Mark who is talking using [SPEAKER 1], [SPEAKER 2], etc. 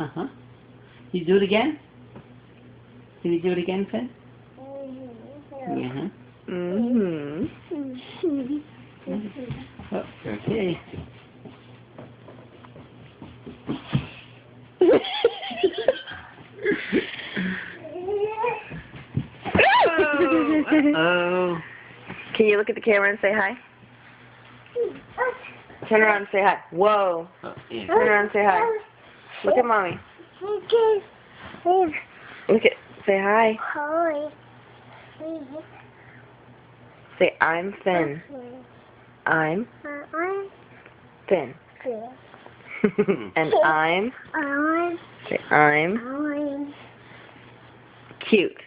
[SPEAKER 1] Uh-huh. You do it again? Can you do it again, Finn? Yeah.
[SPEAKER 2] Mm-hmm.
[SPEAKER 1] Oh, okay. Oh.
[SPEAKER 2] Can you look at the camera and say hi? Turn around and say hi. Whoa.
[SPEAKER 1] Oh, yeah.
[SPEAKER 2] Turn around and say hi. Look at mommy. Look at. Say hi. Say I'm Finn. I'm Finn. And I'm. Say I'm cute.